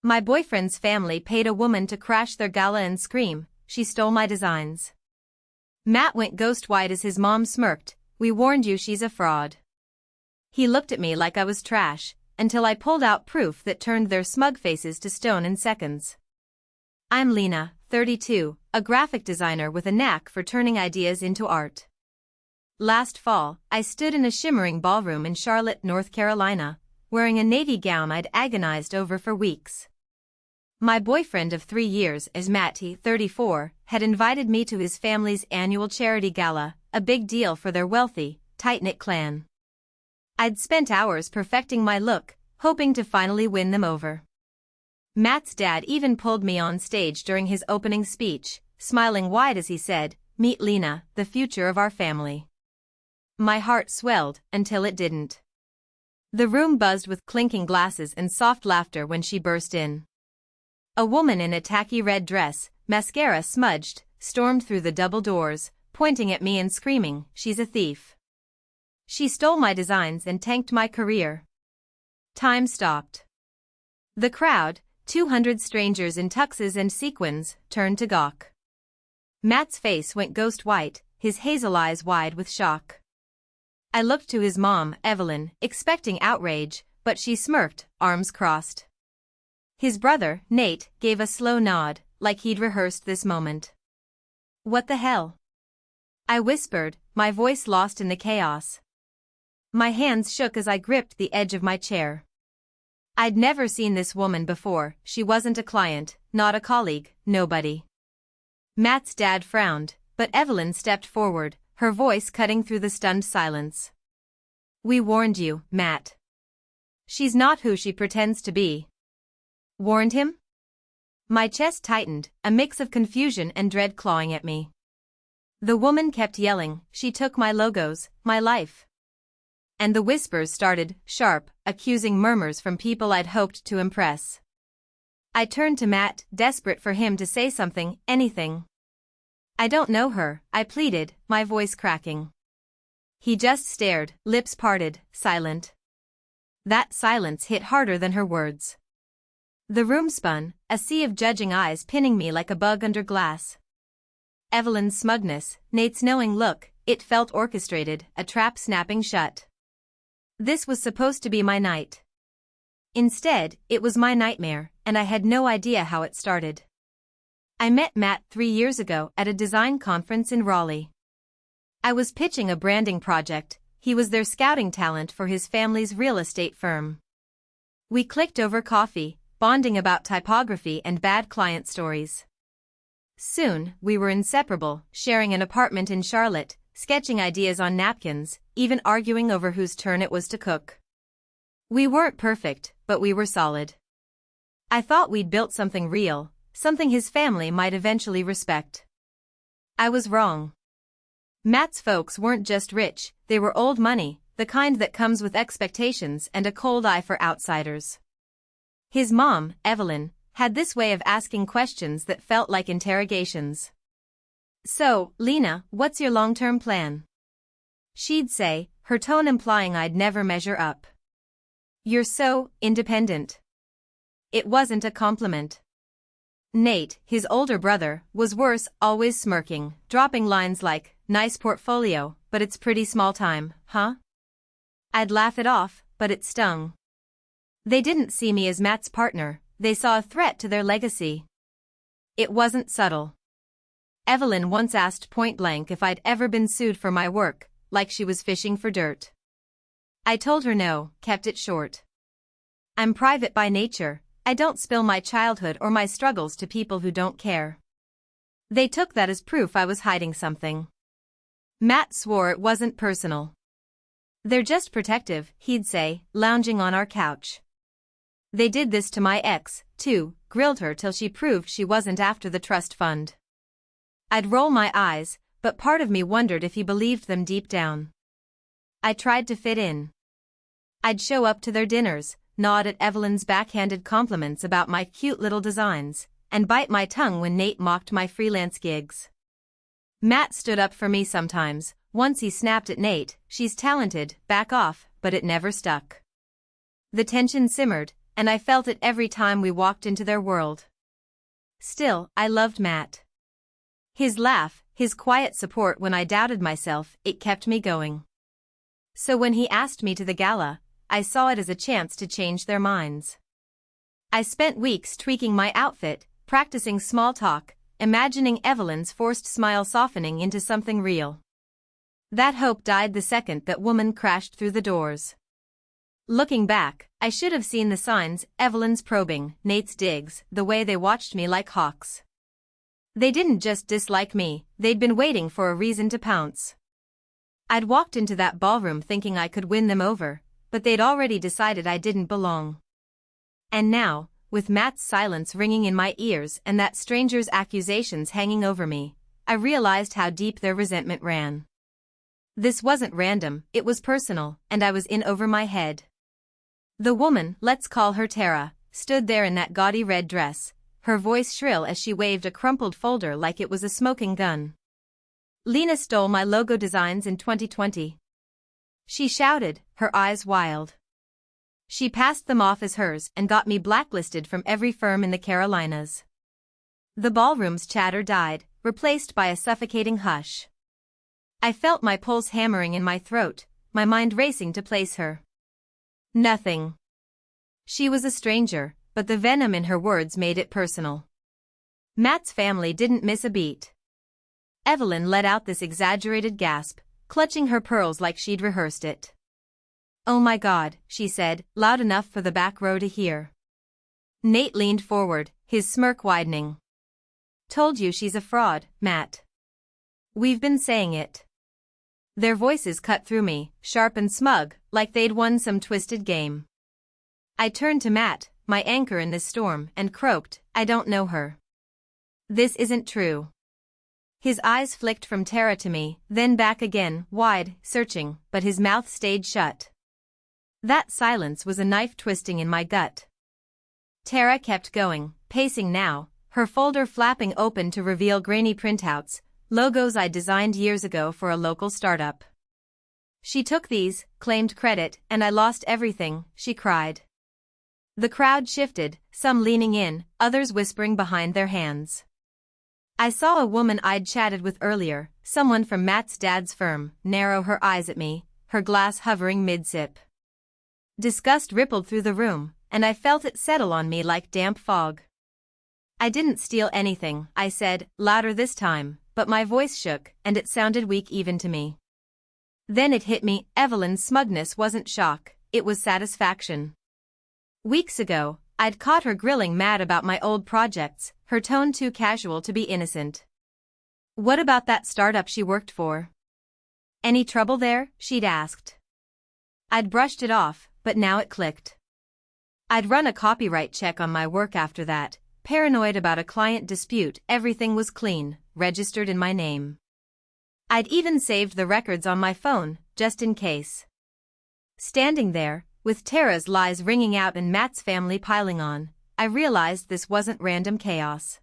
My boyfriend's family paid a woman to crash their gala and scream, she stole my designs. Matt went ghost white as his mom smirked, we warned you she's a fraud. He looked at me like I was trash, until I pulled out proof that turned their smug faces to stone in seconds. I'm Lena, 32, a graphic designer with a knack for turning ideas into art. Last fall, I stood in a shimmering ballroom in Charlotte, North Carolina, wearing a navy gown I'd agonized over for weeks. My boyfriend of 3 years, as Matty, 34, had invited me to his family's annual charity gala, a big deal for their wealthy, tight-knit clan. I'd spent hours perfecting my look, hoping to finally win them over. Matt's dad even pulled me on stage during his opening speech, smiling wide as he said, "Meet Lena, the future of our family." My heart swelled until it didn't. The room buzzed with clinking glasses and soft laughter when she burst in. A woman in a tacky red dress, mascara smudged, stormed through the double doors, pointing at me and screaming, "She's a thief. She stole my designs and tanked my career." Time stopped. The crowd, 200 strangers in tuxes and sequins, turned to gawk. Matt's face went ghost white, his hazel eyes wide with shock. I looked to his mom, Evelyn, expecting outrage, but she smirked, arms crossed. His brother, Nate, gave a slow nod, like he'd rehearsed this moment. "What the hell?" I whispered, my voice lost in the chaos. My hands shook as I gripped the edge of my chair. I'd never seen this woman before, she wasn't a client, not a colleague, nobody. Matt's dad frowned, but Evelyn stepped forward, her voice cutting through the stunned silence. "We warned you, Matt. She's not who she pretends to be." "Warned him?" My chest tightened, a mix of confusion and dread clawing at me. The woman kept yelling, "She took my logos, my life." And the whispers started, sharp, accusing murmurs from people I'd hoped to impress. I turned to Matt, desperate for him to say something, anything. "I don't know her," I pleaded, my voice cracking. He just stared, lips parted, silent. That silence hit harder than her words. The room spun, a sea of judging eyes pinning me like a bug under glass. Evelyn's smugness, Nate's knowing look, it felt orchestrated, a trap snapping shut. This was supposed to be my night. Instead, it was my nightmare, and I had no idea how it started. I met Matt 3 years ago at a design conference in Raleigh. I was pitching a branding project, he was their scouting talent for his family's real estate firm. We clicked over coffee, bonding about typography and bad client stories. Soon, we were inseparable, sharing an apartment in Charlotte, sketching ideas on napkins, even arguing over whose turn it was to cook. We weren't perfect, but we were solid. I thought we'd built something real, something his family might eventually respect. I was wrong. Matt's folks weren't just rich, they were old money, the kind that comes with expectations and a cold eye for outsiders. His mom, Evelyn, had this way of asking questions that felt like interrogations. "So, Lena, what's your long-term plan?" She'd say, her tone implying I'd never measure up. "You're so independent." It wasn't a compliment. Nate, his older brother, was worse, always smirking, dropping lines like, "Nice portfolio, but it's pretty small time, huh?" I'd laugh it off, but it stung. They didn't see me as Matt's partner, they saw a threat to their legacy. It wasn't subtle. Evelyn once asked point-blank if I'd ever been sued for my work, like she was fishing for dirt. I told her no, kept it short. I'm private by nature, I don't spill my childhood or my struggles to people who don't care. They took that as proof I was hiding something. Matt swore it wasn't personal. "They're just protective," he'd say, lounging on our couch. "They did this to my ex, too, grilled her till she proved she wasn't after the trust fund." I'd roll my eyes, but part of me wondered if he believed them deep down. I tried to fit in. I'd show up to their dinners, nod at Evelyn's backhanded compliments about my cute little designs, and bite my tongue when Nate mocked my freelance gigs. Matt stood up for me sometimes, once he snapped at Nate, "She's talented, back off," but it never stuck. The tension simmered, and I felt it every time we walked into their world. Still, I loved Matt. His laugh, his quiet support when I doubted myself, it kept me going. So when he asked me to the gala, I saw it as a chance to change their minds. I spent weeks tweaking my outfit, practicing small talk, imagining Evelyn's forced smile softening into something real. That hope died the second that woman crashed through the doors. Looking back, I should have seen the signs, Evelyn's probing, Nate's digs, the way they watched me like hawks. They didn't just dislike me, they'd been waiting for a reason to pounce. I'd walked into that ballroom thinking I could win them over, but they'd already decided I didn't belong. And now, with Matt's silence ringing in my ears and that stranger's accusations hanging over me, I realized how deep their resentment ran. This wasn't random, it was personal, and I was in over my head. The woman, let's call her Tara, stood there in that gaudy red dress, her voice shrill as she waved a crumpled folder like it was a smoking gun. Lena stole my logo designs in 2020. She shouted, her eyes wild. She passed them off as hers and got me blacklisted from every firm in the Carolinas. The ballroom's chatter died, replaced by a suffocating hush. I felt my pulse hammering in my throat, my mind racing to place her. Nothing. She was a stranger, but the venom in her words made it personal. Matt's family didn't miss a beat. Evelyn let out this exaggerated gasp, clutching her pearls like she'd rehearsed it. "Oh my God," she said, loud enough for the back row to hear. Nate leaned forward, his smirk widening. "Told you she's a fraud, Matt. We've been saying it." Their voices cut through me, sharp and smug, like they'd won some twisted game. I turned to Matt, my anchor in this storm, and croaked, "I don't know her. This isn't true." His eyes flicked from Tara to me, then back again, wide, searching, but his mouth stayed shut. That silence was a knife twisting in my gut. Tara kept going, pacing now, her folder flapping open to reveal grainy printouts, logos I designed years ago for a local startup. "She took these, claimed credit, and I lost everything," she cried. The crowd shifted, some leaning in, others whispering behind their hands. I saw a woman I'd chatted with earlier, someone from Matt's dad's firm, narrow her eyes at me, her glass hovering mid-sip. Disgust rippled through the room, and I felt it settle on me like damp fog. "I didn't steal anything," I said, louder this time, but my voice shook, and it sounded weak even to me. Then it hit me, Evelyn's smugness wasn't shock, it was satisfaction. Weeks ago, I'd caught her grilling Matt about my old projects, her tone too casual to be innocent. "What about that startup she worked for? Any trouble there?" she'd asked. I'd brushed it off, but now it clicked. I'd run a copyright check on my work after that, paranoid about a client dispute. Everything was clean, registered in my name. I'd even saved the records on my phone, just in case. Standing there, with Tara's lies ringing out and Matt's family piling on, I realized this wasn't random chaos.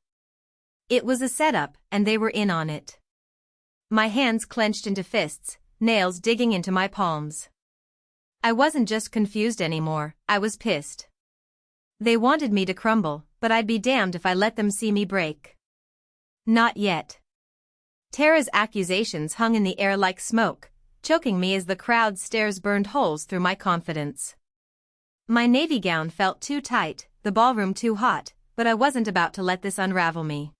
It was a setup, and they were in on it. My hands clenched into fists, nails digging into my palms. I wasn't just confused anymore, I was pissed. They wanted me to crumble, but I'd be damned if I let them see me break. Not yet. Tara's accusations hung in the air like smoke, choking me as the crowd's stares burned holes through my confidence. My navy gown felt too tight, the ballroom too hot, but I wasn't about to let this unravel me.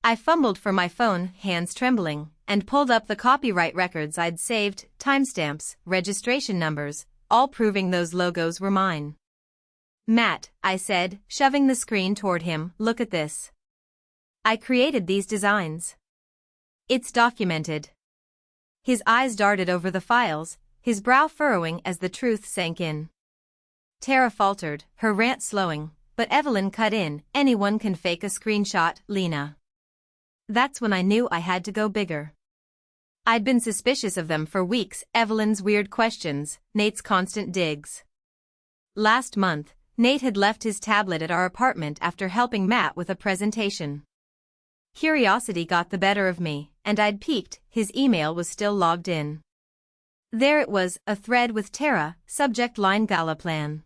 I fumbled for my phone, hands trembling, and pulled up the copyright records I'd saved, timestamps, registration numbers, all proving those logos were mine. "Matt," I said, shoving the screen toward him, "look at this. I created these designs. It's documented." His eyes darted over the files, his brow furrowing as the truth sank in. Tara faltered, her rant slowing, but Evelyn cut in, "Anyone can fake a screenshot, Lena." That's when I knew I had to go bigger. I'd been suspicious of them for weeks, Evelyn's weird questions, Nate's constant digs. Last month, Nate had left his tablet at our apartment after helping Matt with a presentation. Curiosity got the better of me, and I'd peeked, his email was still logged in. There it was, a thread with Tara, subject line Gala plan.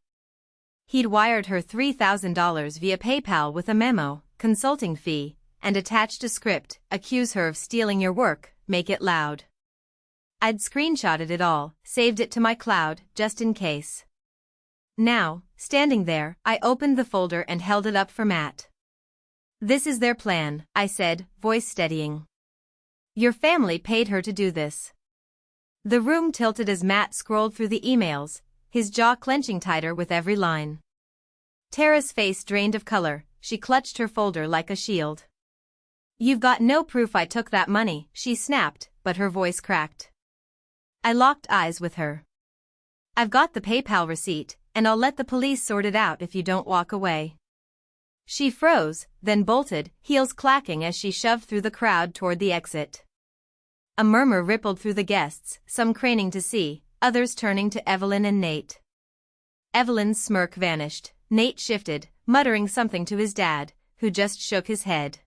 He'd wired her $3,000 via PayPal with a memo, consulting fee, and attached a script, accuse her of stealing your work, make it loud. I'd screenshotted it all, saved it to my cloud, just in case. Now, standing there, I opened the folder and held it up for Matt. This is their plan, I said, voice steadying. Your family paid her to do this. The room tilted as Matt scrolled through the emails, his jaw clenching tighter with every line. Tara's face drained of color, she clutched her folder like a shield. You've got no proof I took that money, she snapped, but her voice cracked. I locked eyes with her. I've got the PayPal receipt, and I'll let the police sort it out if you don't walk away. She froze, then bolted, heels clacking as she shoved through the crowd toward the exit. A murmur rippled through the guests, some craning to see, others turning to Evelyn and Nate. Evelyn's smirk vanished. Nate shifted, muttering something to his dad, who just shook his head.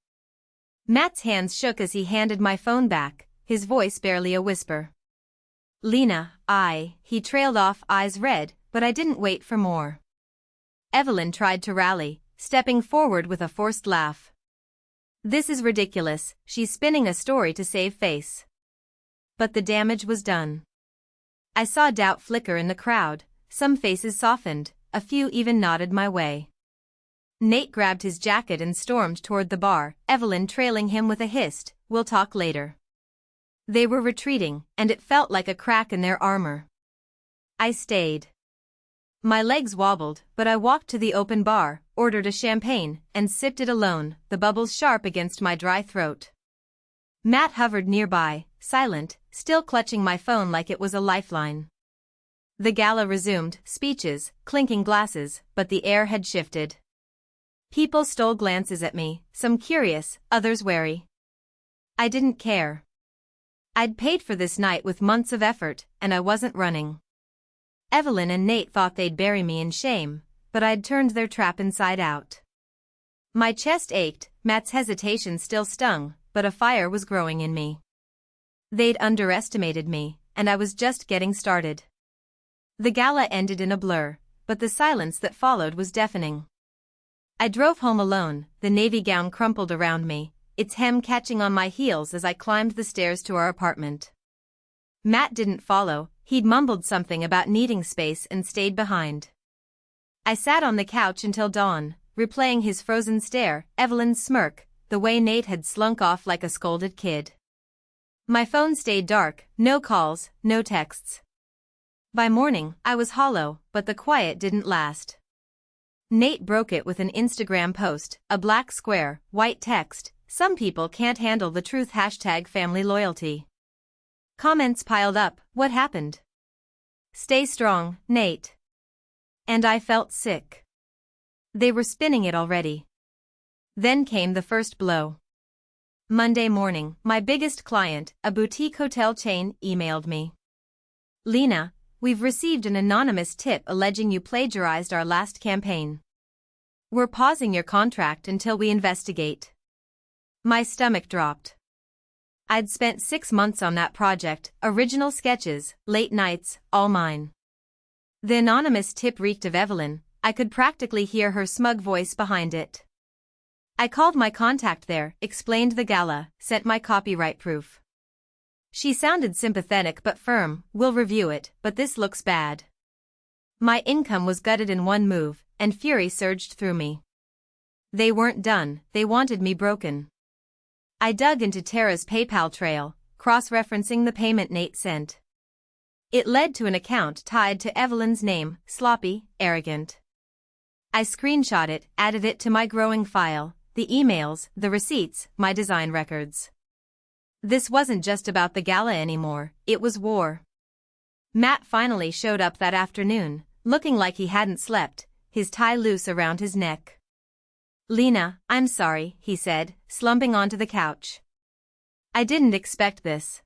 Matt's hands shook as he handed my phone back, his voice barely a whisper. Lena, he trailed off, eyes red, but I didn't wait for more. Evelyn tried to rally, stepping forward with a forced laugh. This is ridiculous, she's spinning a story to save face. But the damage was done. I saw doubt flicker in the crowd, some faces softened, a few even nodded my way. Nate grabbed his jacket and stormed toward the bar, Evelyn trailing him with a hissed, "We'll talk later." They were retreating, and it felt like a crack in their armor. I stayed. My legs wobbled, but I walked to the open bar, ordered a champagne, and sipped it alone, the bubbles sharp against my dry throat. Matt hovered nearby, silent, still clutching my phone like it was a lifeline. The gala resumed, speeches, clinking glasses, but the air had shifted. People stole glances at me, some curious, others wary. I didn't care. I'd paid for this night with months of effort, and I wasn't running. Evelyn and Nate thought they'd bury me in shame, but I'd turned their trap inside out. My chest ached, Matt's hesitation still stung, but a fire was growing in me. They'd underestimated me, and I was just getting started. The gala ended in a blur, but the silence that followed was deafening. I drove home alone, the navy gown crumpled around me, its hem catching on my heels as I climbed the stairs to our apartment. Matt didn't follow, he'd mumbled something about needing space and stayed behind. I sat on the couch until dawn, replaying his frozen stare, Evelyn's smirk, the way Nate had slunk off like a scolded kid. My phone stayed dark, no calls, no texts. By morning, I was hollow, but the quiet didn't last. Nate broke it with an Instagram post, a black square, white text, "Some people can't handle the truth #family loyalty." Comments piled up, "What happened?" "Stay strong, Nate." And I felt sick. They were spinning it already. Then came the first blow. Monday morning, my biggest client, a boutique hotel chain, emailed me. "Lena, we've received an anonymous tip alleging you plagiarized our last campaign. We're pausing your contract until we investigate." My stomach dropped. I'd spent 6 months on that project, original sketches, late nights, all mine. The anonymous tip reeked of Evelyn, I could practically hear her smug voice behind it. I called my contact there, explained the gala, sent my copyright proof. She sounded sympathetic but firm, "We'll review it, but this looks bad." My income was gutted in one move, and fury surged through me. They weren't done, they wanted me broken. I dug into Tara's PayPal trail, cross-referencing the payment Nate sent. It led to an account tied to Evelyn's name, sloppy, arrogant. I screenshot it, added it to my growing file, the emails, the receipts, my design records. This wasn't just about the gala anymore, it was war. Matt finally showed up that afternoon, looking like he hadn't slept, his tie loose around his neck. "Lena, I'm sorry," he said, slumping onto the couch. "I didn't expect this."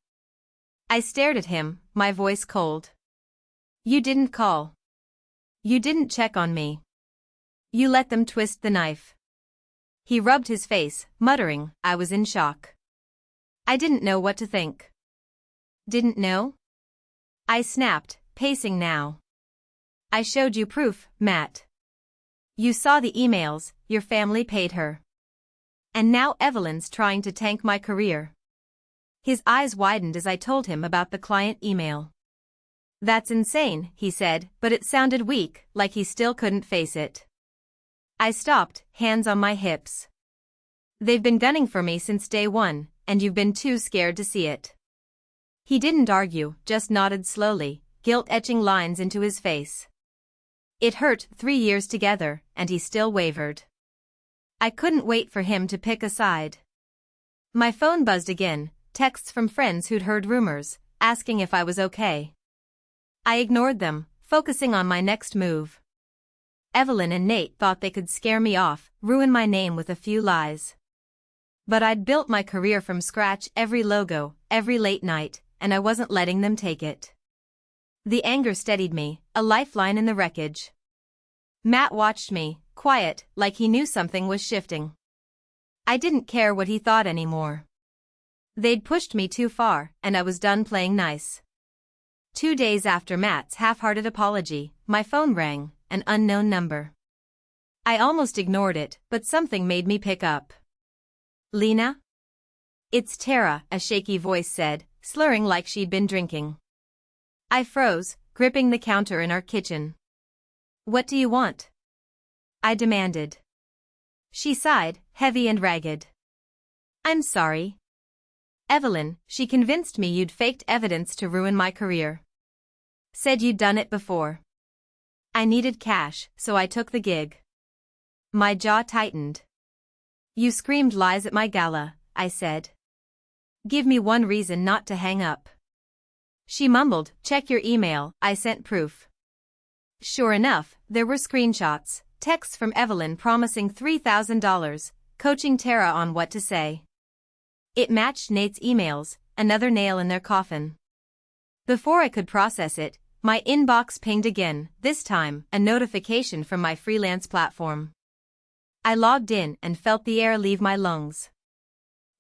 I stared at him, my voice cold. "You didn't call. You didn't check on me. You let them twist the knife." He rubbed his face, muttering, I was in shock. I didn't know what to think. "Didn't know?" I snapped, pacing now. "I showed you proof, Matt. You saw the emails, your family paid her. And now Evelyn's trying to tank my career. His eyes widened as I told him about the client email. That's insane, he said, but it sounded weak, like he still couldn't face it. I stopped, hands on my hips. They've been gunning for me since day one, and you've been too scared to see it. He didn't argue, just nodded slowly, guilt etching lines into his face. It hurt, 3 years together, and he still wavered. I couldn't wait for him to pick a side. My phone buzzed again, texts from friends who'd heard rumors, asking if I was okay. I ignored them, focusing on my next move. Evelyn and Nate thought they could scare me off, ruin my name with a few lies. But I'd built my career from scratch, every logo, every late night, and I wasn't letting them take it. The anger steadied me, a lifeline in the wreckage. Matt watched me, quiet, like he knew something was shifting. I didn't care what he thought anymore. They'd pushed me too far, and I was done playing nice. 2 days after Matt's half-hearted apology, my phone rang, an unknown number. I almost ignored it, but something made me pick up. Lena? It's Tara, a shaky voice said, slurring like she'd been drinking. I froze, gripping the counter in our kitchen. What do you want? I demanded. She sighed, heavy and ragged. I'm sorry. Evelyn, she convinced me you'd faked evidence to ruin my career. Said you'd done it before. I needed cash, so I took the gig. My jaw tightened. You screamed lies at my gala, I said. Give me one reason not to hang up. She mumbled, check your email, I sent proof. Sure enough, there were screenshots, texts from Evelyn promising $3,000, coaching Tara on what to say. It matched Nate's emails, another nail in their coffin. Before I could process it, my inbox pinged again, this time, a notification from my freelance platform. I logged in and felt the air leave my lungs.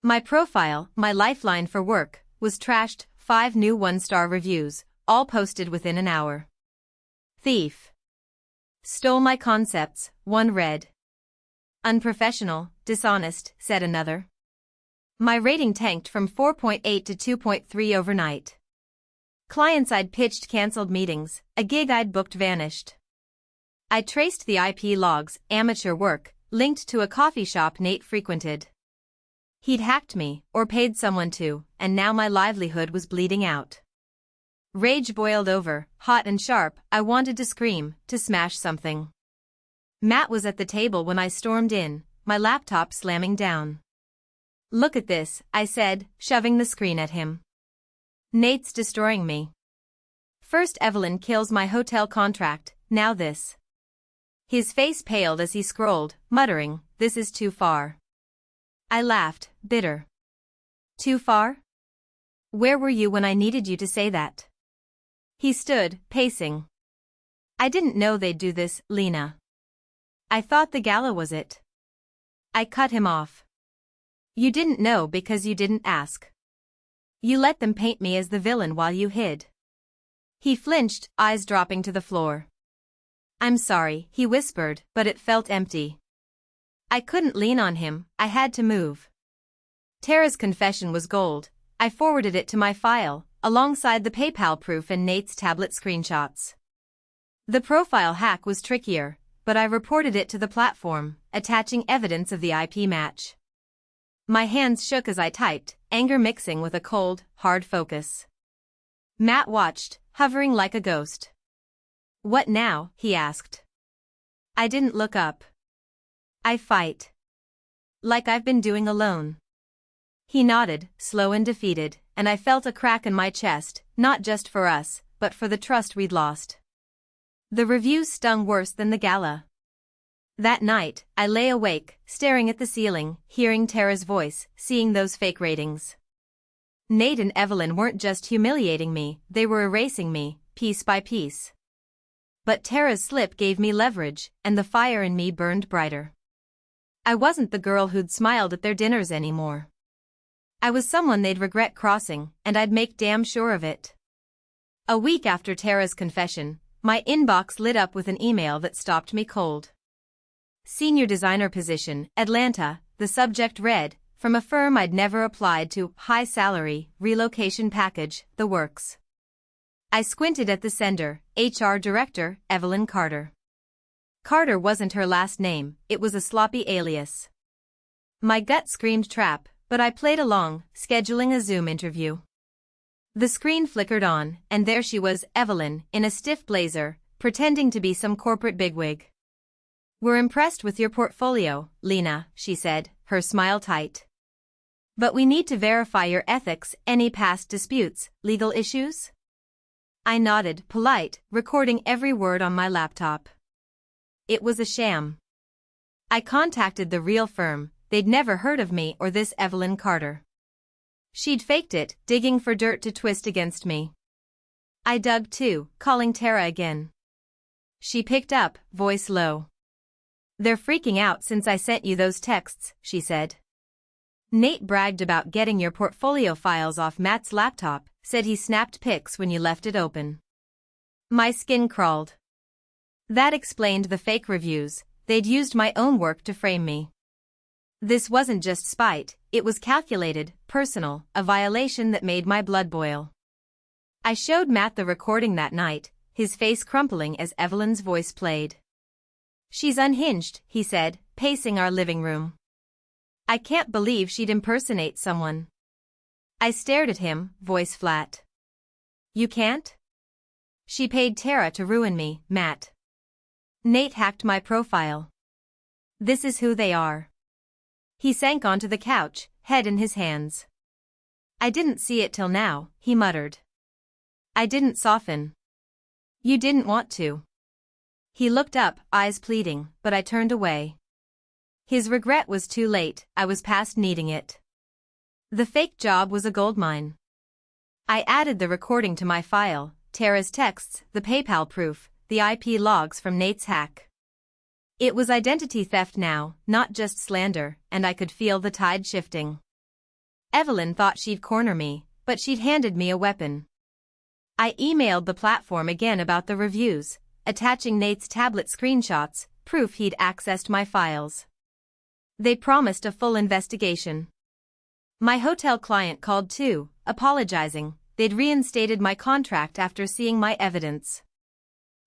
My profile, my lifeline for work, was trashed, 5 new 1-star reviews, all posted within an hour. Thief. Stole my concepts, one read. Unprofessional, dishonest, said another. My rating tanked from 4.8 to 2.3 overnight. Clients I'd pitched canceled meetings, a gig I'd booked vanished. I traced the IP logs, amateur work, linked to a coffee shop Nate frequented. He'd hacked me, or paid someone to, and now my livelihood was bleeding out. Rage boiled over, hot and sharp. I wanted to scream, to smash something. Matt was at the table when I stormed in, my laptop slamming down. Look at this, I said, shoving the screen at him. Nate's destroying me. First Evelyn kills my hotel contract, now this. His face paled as he scrolled, muttering, this is too far. I laughed, bitter. Too far? Where were you when I needed you to say that? He stood, pacing. I didn't know they'd do this, Lena. I thought the gala was it. I cut him off. You didn't know because you didn't ask. You let them paint me as the villain while you hid. He flinched, eyes dropping to the floor. I'm sorry, he whispered, but it felt empty. I couldn't lean on him, I had to move. Tara's confession was gold. I forwarded it to my file, alongside the PayPal proof and Nate's tablet screenshots. The profile hack was trickier, but I reported it to the platform, attaching evidence of the IP match. My hands shook as I typed, anger mixing with a cold, hard focus. Matt watched, hovering like a ghost. What now? He asked. I didn't look up. I fight. Like I've been doing alone. He nodded, slow and defeated, and I felt a crack in my chest, not just for us, but for the trust we'd lost. The reviews stung worse than the gala. That night, I lay awake, staring at the ceiling, hearing Tara's voice, seeing those fake ratings. Nate and Evelyn weren't just humiliating me, they were erasing me, piece by piece. But Tara's slip gave me leverage, and the fire in me burned brighter. I wasn't the girl who'd smiled at their dinners anymore. I was someone they'd regret crossing, and I'd make damn sure of it. A week after Tara's confession, my inbox lit up with an email that stopped me cold. Senior designer position, Atlanta, the subject read, from a firm I'd never applied to, high salary, relocation package, the works. I squinted at the sender, HR Director, Evelyn Carter. Carter wasn't her last name, it was a sloppy alias. My gut screamed trap, but I played along, scheduling a Zoom interview. The screen flickered on, and there she was, Evelyn, in a stiff blazer, pretending to be some corporate bigwig. "We're impressed with your portfolio, Lena," she said, her smile tight. "But we need to verify your ethics, any past disputes, legal issues?" I nodded, polite, recording every word on my laptop. It was a sham. I contacted the real firm, they'd never heard of me or this Evelyn Carter. She'd faked it, digging for dirt to twist against me. I dug too, calling Tara again. She picked up, voice low. "They're freaking out since I sent you those texts," she said. "Nate bragged about getting your portfolio files off Matt's laptop, said he snapped pics when you left it open." My skin crawled. That explained the fake reviews, they'd used my own work to frame me. This wasn't just spite, it was calculated, personal, a violation that made my blood boil. I showed Matt the recording that night, his face crumpling as Evelyn's voice played. "She's unhinged," he said, pacing our living room. "I can't believe she'd impersonate someone." I stared at him, voice flat. "You can't?" "She paid Tara to ruin me, Matt. Nate hacked my profile. This is who they are." He sank onto the couch, head in his hands. "I didn't see it till now," he muttered. I didn't soften. "You didn't want to." He looked up, eyes pleading, but I turned away. His regret was too late, I was past needing it. The fake job was a goldmine. I added the recording to my file, Tara's texts, the PayPal proof, the IP logs from Nate's hack. It was identity theft now, not just slander, and I could feel the tide shifting. Evelyn thought she'd corner me, but she'd handed me a weapon. I emailed the platform again about the reviews, attaching Nate's tablet screenshots, proof he'd accessed my files. They promised a full investigation. My hotel client called too, apologizing, they'd reinstated my contract after seeing my evidence.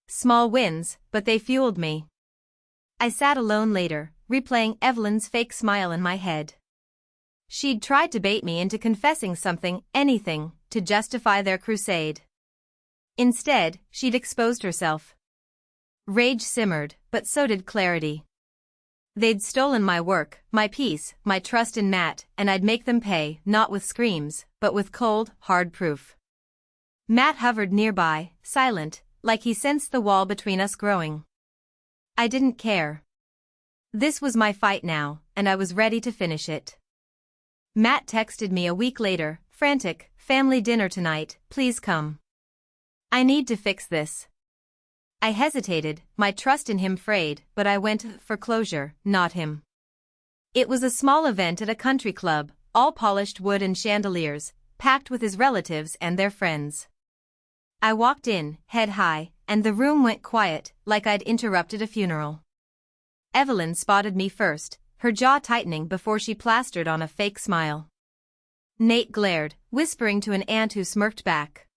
Small wins, but they fueled me. I sat alone later, replaying Evelyn's fake smile in my head. She'd tried to bait me into confessing something, anything, to justify their crusade. Instead, she'd exposed herself. Rage simmered, but so did clarity. They'd stolen my work, my peace, my trust in Matt, and I'd make them pay, not with screams, but with cold, hard proof. Matt hovered nearby, silent, like he sensed the wall between us growing. I didn't care. This was my fight now, and I was ready to finish it. Matt texted me a week later, frantic, "Family dinner tonight, please come. I need to fix this." I hesitated, my trust in him frayed, but I went for closure, not him. It was a small event at a country club, all polished wood and chandeliers, packed with his relatives and their friends. I walked in, head high, and the room went quiet, like I'd interrupted a funeral. Evelyn spotted me first, her jaw tightening before she plastered on a fake smile. Nate glared, whispering to an aunt who smirked back.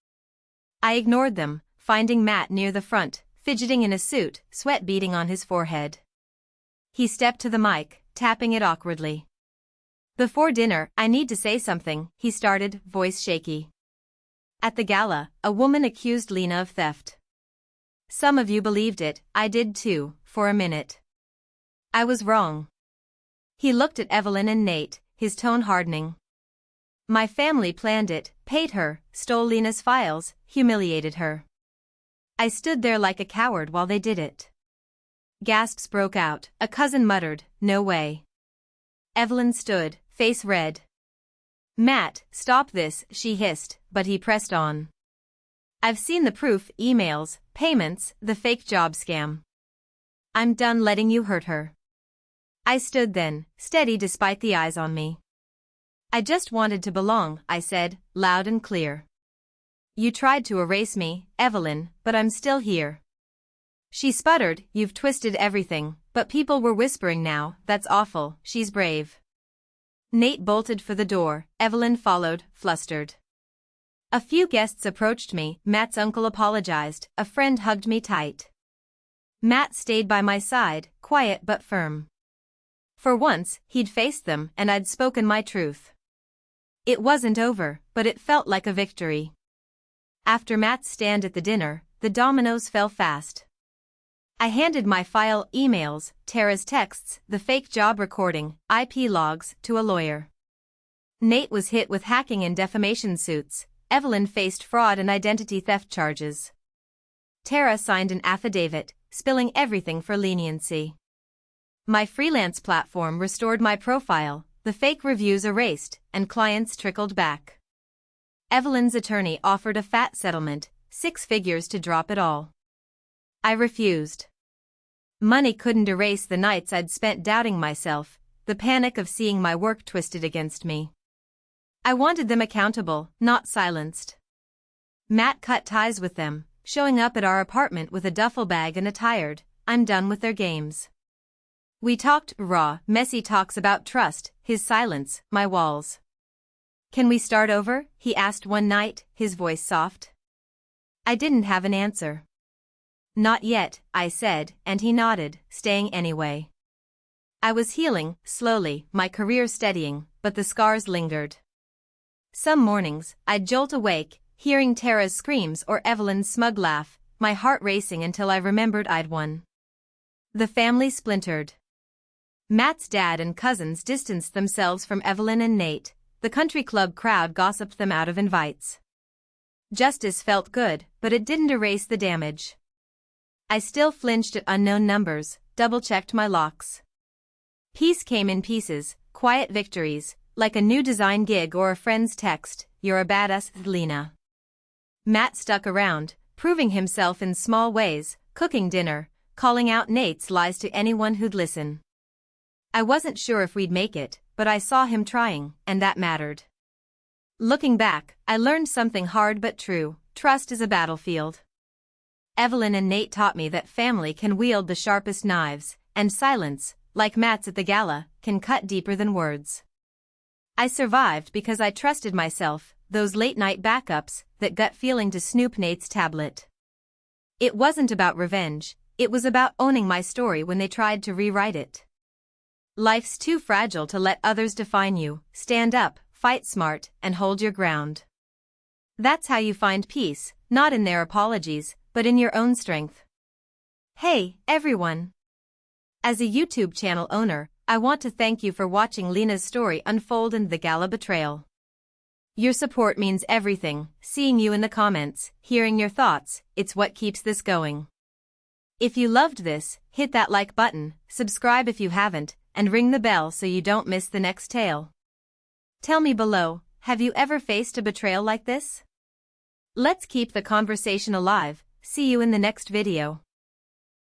I ignored them, finding Matt near the front, fidgeting in a suit, sweat beading on his forehead. He stepped to the mic, tapping it awkwardly. "Before dinner, I need to say something," he started, voice shaky. "At the gala, a woman accused Lena of theft. Some of you believed it, I did too, for a minute. I was wrong." He looked at Evelyn and Nate, his tone hardening. "My family planned it, paid her, stole Lena's files, humiliated her. I stood there like a coward while they did it." Gasps broke out, a cousin muttered, "No way." Evelyn stood, face red. "Matt, stop this," she hissed, but he pressed on. "I've seen the proof, emails, payments, the fake job scam. I'm done letting you hurt her." I stood then, steady despite the eyes on me. "I just wanted to belong," I said, loud and clear. "You tried to erase me, Evelyn, but I'm still here." She sputtered, "You've twisted everything. But people were whispering now, "That's awful, she's brave." Nate bolted for the door, Evelyn followed, flustered. A few guests approached me, Matt's uncle apologized, a friend hugged me tight. Matt stayed by my side, quiet but firm. For once, he'd faced them and I'd spoken my truth. It wasn't over, but it felt like a victory. After Matt's stand at the dinner, the dominoes fell fast. I handed my file, emails, Tara's texts, the fake job recording, IP logs, to a lawyer. Nate was hit with hacking and defamation suits. Evelyn faced fraud and identity theft charges. Tara signed an affidavit, spilling everything for leniency. My freelance platform restored my profile, the fake reviews erased, and clients trickled back. Evelyn's attorney offered a fat settlement, 6 figures to drop it all. I refused. Money couldn't erase the nights I'd spent doubting myself, the panic of seeing my work twisted against me. I wanted them accountable, not silenced. Matt cut ties with them, showing up at our apartment with a duffel bag and a tired, "I'm done with their games." We talked raw, messy talks about trust, his silence, my walls. "Can we start over?" he asked one night, his voice soft. I didn't have an answer. "Not yet," I said, and he nodded, staying anyway. I was healing, slowly, my career steadying, but the scars lingered. Some mornings, I'd jolt awake, hearing Tara's screams or Evelyn's smug laugh, my heart racing until I remembered I'd won. The family splintered. Matt's dad and cousins distanced themselves from Evelyn and Nate, the country club crowd gossiped them out of invites. Justice felt good, but it didn't erase the damage. I still flinched at unknown numbers, double-checked my locks. Peace came in pieces, quiet victories, like a new design gig or a friend's text, "You're a badass, Lena." Matt stuck around, proving himself in small ways, cooking dinner, calling out Nate's lies to anyone who'd listen. I wasn't sure if we'd make it, but I saw him trying, and that mattered. Looking back, I learned something hard but true: trust is a battlefield. Evelyn and Nate taught me that family can wield the sharpest knives, and silence, like Matt's at the Gala, can cut deeper than words. I survived because I trusted myself, those late-night backups, that gut feeling to snoop Nate's tablet. It wasn't about revenge, it was about owning my story when they tried to rewrite it. Life's too fragile to let others define you. Stand up, fight smart, and hold your ground. That's how you find peace, not in their apologies, but in your own strength. Hey, everyone! As a YouTube channel owner, I want to thank you for watching Lena's story unfold in the Gala betrayal. Your support means everything, seeing you in the comments, hearing your thoughts, it's what keeps this going. If you loved this, hit that like button, subscribe if you haven't, and ring the bell so you don't miss the next tale. Tell me below, have you ever faced a betrayal like this? Let's keep the conversation alive. See you in the next video.